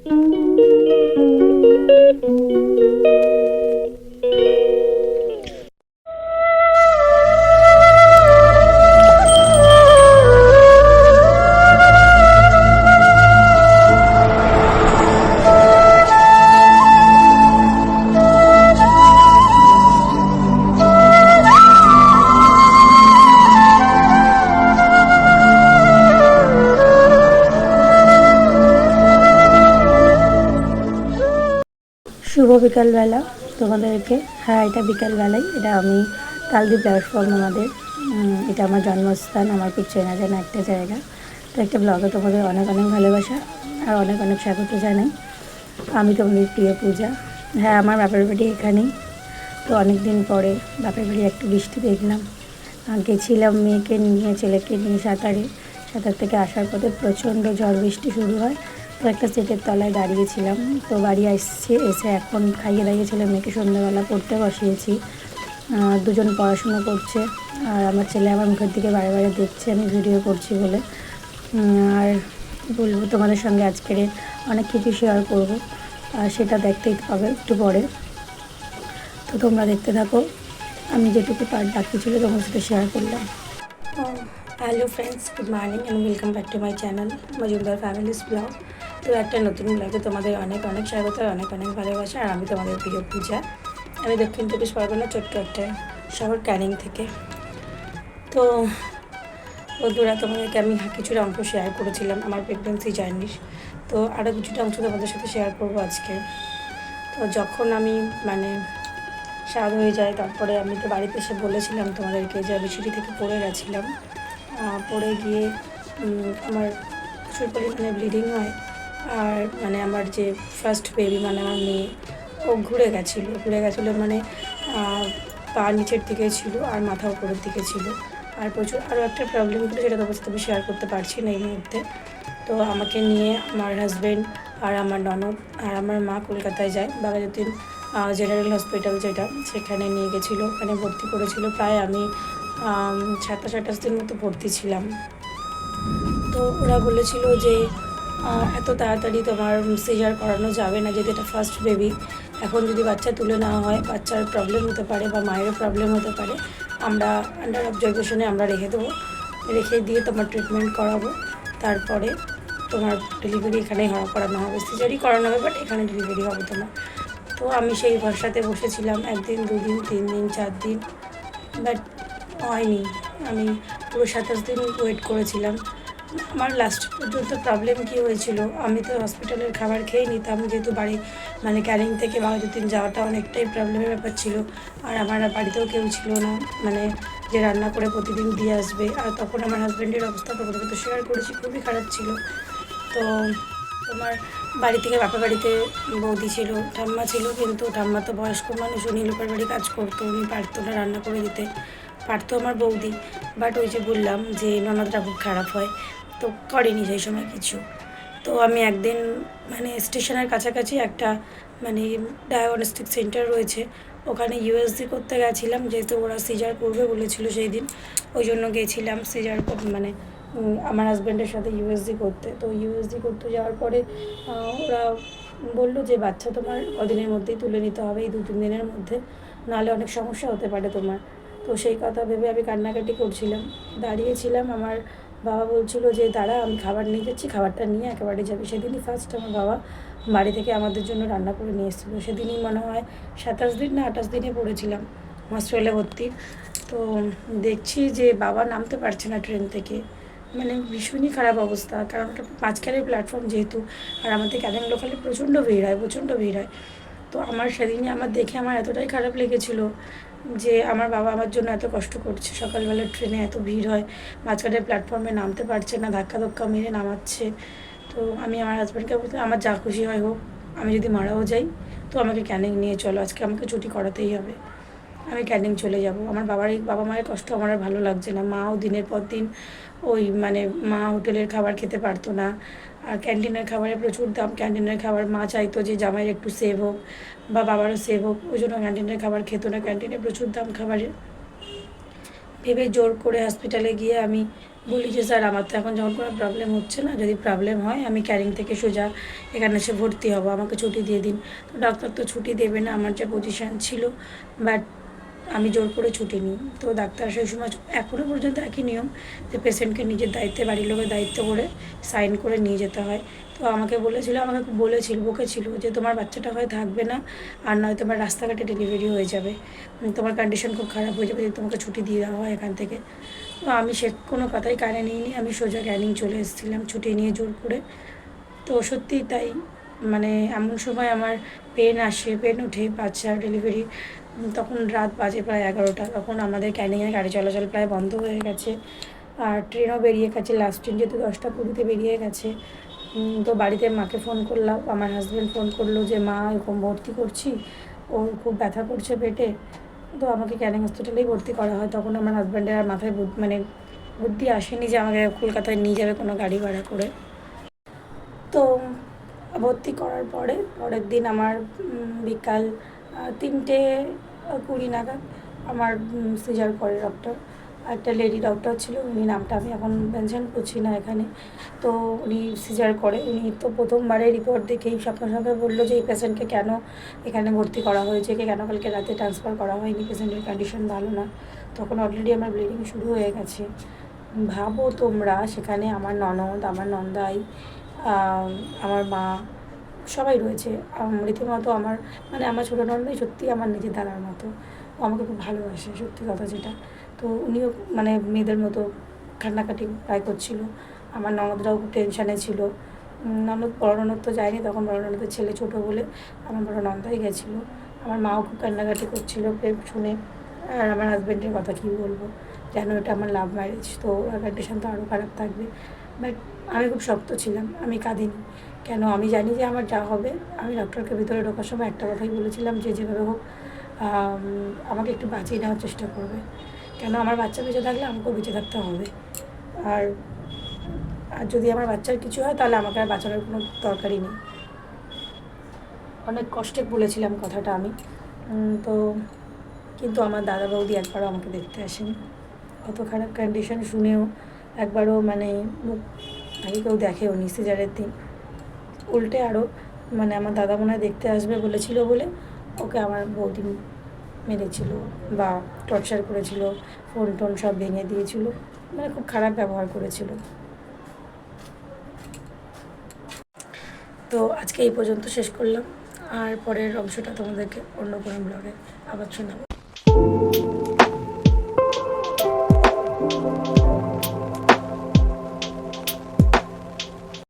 শুভ বিকালবেলা তোমাদেরকে। হ্যাঁ, এটা বিকালবেলাই। এটা আমি কালদি প্ল্যাটফর্ম আমাদের, এটা আমার জন্মস্থান, আমার খুব চেনা জানা একটা জায়গা। তো একটা ব্লগে তোমাদের অনেক অনেক ভালোবাসা আর অনেক অনেক স্বাগত জানাই। আমি তোমাদের প্রিয় পূজা। হ্যাঁ, আমার বাপের বাড়ি এখানেই। তো অনেক দিন পরে বাপের বাড়ি একটু বৃষ্টি দেখলাম। গেছিলাম মেয়েকে নিয়ে, ছেলেকে নিয়ে সাঁতার থেকে আসার পথে প্রচণ্ড ঝড় বৃষ্টি শুরু হয়। তো একটা সেটের তলায় দাঁড়িয়েছিলাম। তো বাড়ি এসে এখন খাইয়ে দাইয়ে ছেলে মেয়েকে সন্ধ্যাবেলা পড়তে বসিয়েছি। দুজন পড়াশুনো করছে আর আমার ছেলে আমার মুখের দিকে বারে বারে দেখছে আমি ভিডিও করছি বলে। আর বলবো তোমাদের সঙ্গে আজকের অনেক কিছু শেয়ার করব, আর সেটা দেখতেই পাবে একটু পরে। তো তোমরা দেখতে থাকো। আমি যেটুকু পার্ট বাকি ছিল তোমার সাথে শেয়ার করলাম। Hello friends, good morning and welcome back to my channel Majumdar families blog. তো একটা নতুন ব্লগে তোমাদের অনেক অনেক স্বাগত, অনেক অনেক ভালোবাসা। আর আমি তোমাদের প্রিয় পূজা। আমি দক্ষিণ চব্বিশ পরগনা ছোট্ট একটা শহর ক্যানিং থেকে। তো বন্ধুরা, তোমাদেরকে আমি কিছুটা অংশ শেয়ার করেছিলাম আমার প্রেগনেন্সি জার্নির। তো আরও কিছুটা অংশ তোমাদের সাথে শেয়ার করবো আজকে। তো যখন আমি স্বাদ হয়ে যায়, তারপরে আমি তো বাড়িতে এসে বলেছিলাম তোমাদেরকে যে আমি সিঁড়ি থেকে পড়ে গেছিলাম। পড়ে গিয়ে আমার প্রচুর পরিমাণে ব্লিডিং হয়। আর আমার যে ফার্স্ট বেবি আমার মেয়ে, ও ঘুরে গেছিলো পা নিচের দিকে ছিল আর মাথা উপরের দিকে ছিল। আর প্রচুর আরও একটা প্রবলেম ছিল, সেটা তোমার সাথে আমি শেয়ার করতে পারছি না এই মুহূর্তে। তো আমাকে নিয়ে আমার হাজব্যান্ড আর আমার ননদ আর আমার মা কলকাতায় যায়, বাঘাযতীন জেনারেল হসপিটাল যেটা, সেখানে নিয়ে গেছিলো। ওখানে ভর্তি করেছিল। প্রায় আমি 27-28 দিন মতো ভর্তি ছিলাম। তো ওরা বলেছিল যে এত তাড়াতাড়ি তোমার সিজার করানো যাবে না, যেহেতু এটা ফার্স্ট বেবি। এখন যদি বাচ্চা তুলে নেওয়া হয়, বাচ্চার প্রবলেম হতে পারে বা মায়েরও প্রবলেম হতে পারে। আমরা আন্ডার অবজারভেশনে আমরা রেখে দিয়ে তোমার ট্রিটমেন্ট করাবো। তারপরে তোমার ডেলিভারি এখানেই করানো হবে, সিজারই করানো হবে, বাট এখানে ডেলিভারি হবে তোমার। তো আমি সেই ভরসাতে বসেছিলাম 1 দিন, 2 দিন, 3 দিন, 4 দিন, বাট হয়নি। আমি পুরো 27 দিন ওয়েট করেছিলাম। আমার লাস্ট পর্যন্ত প্রবলেম কী হয়েছিল, আমি তো হসপিটালের খাবার খেয়ে নিতাম, যেহেতু বাড়ি ক্যানিং থেকে বাঘাযতীন যাওয়াটা অনেকটাই প্রবলেমের ব্যাপার ছিল। আর আমার বাড়িতেও কেউ ছিল না যে রান্না করে প্রতিদিন দিয়ে আসবে। আর তখন আমার হাজব্যান্ডের অবস্থা তোমাদের তো শেয়ার করেছি, খুবই খারাপ ছিল। তো তোমার বাড়ি থেকে বাপা বাড়িতে বৌদি ছিল, ঠাম্মা ছিল, কিন্তু ঠাম্মা তো বয়স্ক মানুষ, উনি লোকের বাড়ি কাজ করতো, উনি পারতো না রান্না করে দিতে। পারতো আমার বৌদি, বাট ওই যে বললাম যে ননদটা খুব খারাপ হয়, তো করেনি সেই সময় কিছু। তো আমি একদিন স্টেশনের কাছাকাছি একটা ডায়াগনস্টিক সেন্টার রয়েছে, ওখানে ইউএসজি করতে গেছিলাম, যেহেতু ওরা সিজার করবে বলেছিল সেই দিন। ওই জন্য গেছিলাম সিজার আমার হাজব্যান্ডের সাথে ইউএসজি করতে। তো ইউএসজি করতে যাওয়ার পরে ওরা বললো যে বাচ্চা তোমার কদিনের মধ্যেই তুলে নিতে হবে, এই 2-3 দিনের মধ্যে, নাহলে অনেক সমস্যা হতে পারে তোমার। তো সেই কথা ভেবে আমি কান্নাকাটি করছিলাম, দাঁড়িয়েছিলাম। আমার বাবা বলছিল যে দাঁড়া, আমি খাবার নিয়ে যাচ্ছি, খাবারটা নিয়ে একেবারে যাবি। সেদিনই ফার্স্ট আমার বাবা বাড়ি থেকে আমাদের জন্য রান্না করে নিয়ে এসেছিলো। সেদিনই মনে হয় 27 দিন না 28 দিনে পড়েছিলাম হসপিটালে ভর্তি। তো দেখছি যে বাবা নামতে পারছে না ট্রেন থেকে, ভীষণই খারাপ অবস্থা। কারণ ওটা মাঝখানের প্ল্যাটফর্ম যেহেতু, আর আমাদের ক্যানিং লোকালে প্রচণ্ড ভিড় হয়। তো সেদিনই দেখে আমার এতটাই খারাপ লেগেছিলো যে আমার বাবা আমার জন্য এত কষ্ট করছে, সকালবেলা ট্রেনে এত ভিড় হয়, মাঝখানের প্ল্যাটফর্মে নামতে পারছে না, ধাক্কা মেরে নামাচ্ছে। তো আমি আমার হাজব্যান্ডকে বলতে, আমার যা খুশি হয় হোক, আমি যদি মারাও যাই তো আমাকে ক্যানিং নিয়ে চলো, আজকে আমাকে ছুটি করাতেই হবে, আমি ক্যানিং চলে যাব। আমার বাবা মায়ের কষ্ট আমার আর ভালো লাগছে না। মাও দিনের পর দিন ওই মা হোটেলের খাবার খেতে পারতো না, আর ক্যান্টিনের খাবারে প্রচুর দাম। ক্যান্টিনের খাবার মা চাইতো যে জামাইয়ের একটু সেভ হোক বা বাবারও সেভ হোক, ওই জন্য ক্যান্টিনের খাবার খেতো না। ক্যান্টিনে প্রচুর দাম খাবারের। ভেবে জোর করে হসপিটালে গিয়ে আমি বলি যে স্যার আমার তো এখন যখন কোনো প্রবলেম হচ্ছে না, যদি প্রবলেম হয় আমি ক্যানিং থেকে সোজা এখানে এসে ভর্তি হব, আমাকে ছুটি দিয়ে দিন। তো ডাক্তার তো ছুটি দেবে না, আমার যা পজিশান ছিল, বাট আমি জোর করে ছুটি নিই। তো ডাক্তার সেই সময় এখনও পর্যন্ত একই নিয়ম যে পেশেন্টকে নিজের দায়িত্বে, বাড়ির লোকের দায়িত্ব করে সাইন করে নিয়ে যেতে হয়। তো আমাকে বলেছিল, আমাকে বলেছিল, বকেছিল যে তোমার বাচ্চাটা হয় থাকবে না, আর নয় তোমার রাস্তাঘাটে ডেলিভারি হয়ে যাবে, তোমার কন্ডিশন খুব খারাপ হয়ে যাবে যদি তোমাকে ছুটি দিয়ে দেওয়া হয় এখান থেকে। তো আমি সে কোনো কথাই কানে নিইনি, আমি সোজা ক্যানিং চলে এসেছিলাম ছুটি নিয়ে জোর করে। তো সত্যিই তাই, মানে এমন সময় আমার পেন আসে, পেন ওঠে, বাচ্চার ডেলিভারি, তখন রাত বাজে প্রায় 11টা। তখন আমাদের ক্যানিংয়ে গাড়ি চলাচল প্রায় বন্ধ হয়ে গেছে, আর ট্রেনও বেরিয়ে গেছে, লাস্ট ট্রেন যেহেতু 10টা 20-তে বেরিয়ে গেছে। তো বাড়িতে মাকে ফোন করলাম, আমার হাজব্যান্ড ফোন করলো যে মা এরকম ভর্তি করছি, ওর খুব ব্যথা করছে পেটে। তো আমাকে ক্যানিং হসপিটালেই ভর্তি করা হয়। তখন আমার হাজব্যান্ডের আর মাথায় মানে বুদ্ধি আসেনি যে আমাকে কলকাতায় নিয়ে যাবে কোনো গাড়ি ভাড়া করে। তো ভর্তি করার পরে পরের দিন আমার বিকাল 3টে 20 নাগাদ আমার সিজার করে ডক্টর। একটা লেডি ডক্টর ছিল, উনি নামটা আমি এখন মেনশন করছি না এখানে। তো উনি সিজার করে, উনি তো প্রথমবারে রিপোর্ট দেখেই সঙ্গে সঙ্গে বললো যে এই পেশেন্টকে কেন এখানে ভর্তি করা হয়েছে, কেন কালকে রাতে ট্রান্সফার করা হয়নি, পেশেন্টের কন্ডিশন ভালো না। তখন অলরেডি আমার ব্লিডিং শুরু হয়ে গেছে। ভাবো তোমরা, সেখানে আমার ননদ, আমার নন্দাই, আমার মা, সবাই রয়েছে। রীতিমতো আমার, মানে আমার ছোটো নন্দাই সত্যিই আমার নিজের দাদার মতো, ও আমাকে খুব ভালোবাসে, সত্যি কথা যেটা। তো উনিও মানে মেয়েদের মতো কান্নাকাটি প্রায় করছিল। আমার ননদরাও খুব টেনশানে ছিল। বড় ননদ তো যায়নি, তখন বড় ননদের ছেলে ছোটো বলে আমার বড় নন্দাই গেছিলো। আমার মাও খুব কান্নাকাটি করছিলো শুনে। আর আমার হাজব্যান্ডের কথা কী বলবো, যেন এটা আমার লাভ ম্যারেজ, তো ওর কন্ডিশন তো আরও খারাপ থাকবে। বাট আমি খুব শক্ত ছিলাম, আমি কাঁদিনি। কেন, আমি জানি যে আমার যা হবে। আমি ডক্টরকে ভিতরে ঢোকার সময় একটা কথাই বলেছিলাম যে যেভাবে হোক আমাকে একটু বাঁচিয়ে নেওয়ার চেষ্টা করবে, কেন আমার বাচ্চা বেঁচে থাকলে আমাকেও বেঁচে থাকতে হবে। আর আর যদি আমার বাচ্চার কিছু হয় তাহলে আমাকে আর বাঁচানোর কোনো দরকারই নেই। অনেক কষ্টে বলেছিলাম কথাটা আমি। তো কিন্তু আমার দাদা বৌদি একবারও আমাকে দেখতে আসেনি। অত খারাপ কন্ডিশন শুনেও একবারও মানে মুখ আগে কেউ দেখেও নি সিজারের দিন। উল্টে আরও মানে আমার দাদা মনে হয় দেখতে আসবে বলেছিল বলে ওকে আমার বৌদি মেরেছিল বা টর্চার করেছিল, ফোন টোন সব ভেঙে দিয়েছিল, মানে খুব খারাপ ব্যবহার করেছিল। তো আজকে এই পর্যন্ত শেষ করলাম, আর পরের অংশটা তোমাদেরকে অন্য কোনো ব্লগে আবার শোনাবো।